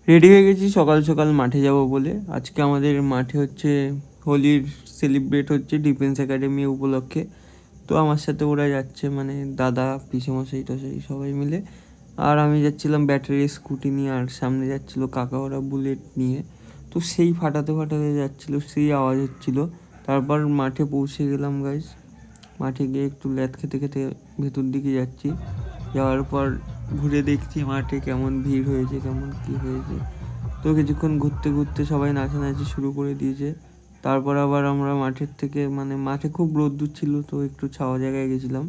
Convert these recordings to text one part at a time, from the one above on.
Ready হয়ে গেছি সকাল সকাল মাঠে যাব বলে। আজকে আমাদের মাঠে হচ্ছে হোলির সেলিব্রেট হচ্ছে ডিফেন্স একাডেমি উপলক্ষে। তো আমার সাথে ওরা যাচ্ছে, মানে দাদা, পিসেমশাই টশাই সবাই মিলে। আর আমি যাচ্ছিলাম ব্যাটারি স্কুটি নিয়ে, আর সামনে যাচ্ছিল কাকা ওরা বুলেট নিয়ে। তো সেই ফাটাতে ফাটাতে যাচ্ছিল, সেই আওয়াজ হচ্ছিল। তারপর মাঠে পৌঁছে গেলাম গাইস। মাঠে গিয়ে একটু ল্যাদ খেতে খেতে ভেতর দিকে যাচ্ছি। যাওয়ার পর ঘুরে দেখছি মাঠে কেমন ভিড় হয়েছে, কেমন কী হয়েছে। তো কিছুক্ষণ ঘুরতে ঘুরতে সবাই নাচানাচি শুরু করে দিয়েছে। তারপর আবার আমরা মাঠের থেকে, মানে মাঠে খুব রোদ্দুর ছিল, তো একটু ছাওয়া জায়গায় গেছিলাম।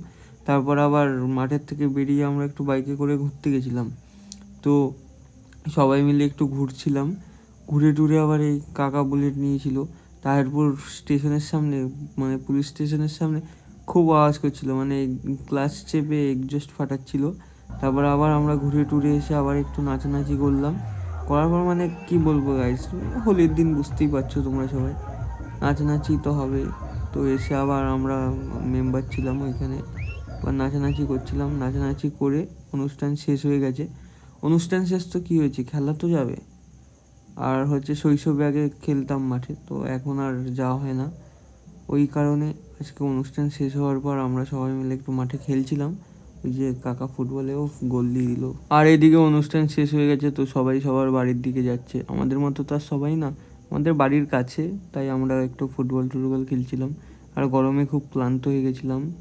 তারপর আবার মাঠের থেকে বেরিয়ে আমরা একটু বাইকে করে ঘুরতে গেছিলাম। তো সবাই মিলে একটু ঘুরছিলাম, ঘুরে টুরে আবার এই কাকা বুলেট নিয়েছিল। তাহিরপুর স্টেশনের সামনে, মানে পুলিশ স্টেশনের সামনে খুব আওয়াজ করছিল, মানে ক্লাচ চেপে এক্সজস্ট ফাটাচ্ছিল। তারপর আবার আমরা ঘুরে টুরে এসে আবার একটু নাচানাচি করলাম। করার পর মানে কি বলবো গাইস, হোলির দিন বুঝতেই পারছো তোমরা সবাই, নাচানাচি তো হবে। তো এসে আবার আমরা মেম্বার ছিলাম ওইখানে, আবার নাচানাচি করছিলাম। নাচানাচি করে অনুষ্ঠান শেষ হয়ে গেছে। অনুষ্ঠান শেষ তো কী হয়েছে, খেলা তো যাবে। আর হচ্ছে শৈশবে আগে খেলতাম মাঠে, তো এখন আর যাওয়া হয় না। ওই কারণে আজকে অনুষ্ঠান শেষ হওয়ার পর আমরা সবাই মিলে একটু মাঠে খেলছিলাম। ওই যে কাকা ফুটবলেও গোল দিয়ে দিল। আর এদিকে অনুষ্ঠান শেষ হয়ে গেছে, তো সবাই সবার বাড়ির দিকে যাচ্ছে। আমাদের মতো তো আর সবাই না, আমাদের বাড়ির কাছে, তাই আমরা একটু ফুটবল টুটবল খেলছিলাম। আর গরমে খুব ক্লান্ত হয়ে গেছিলাম।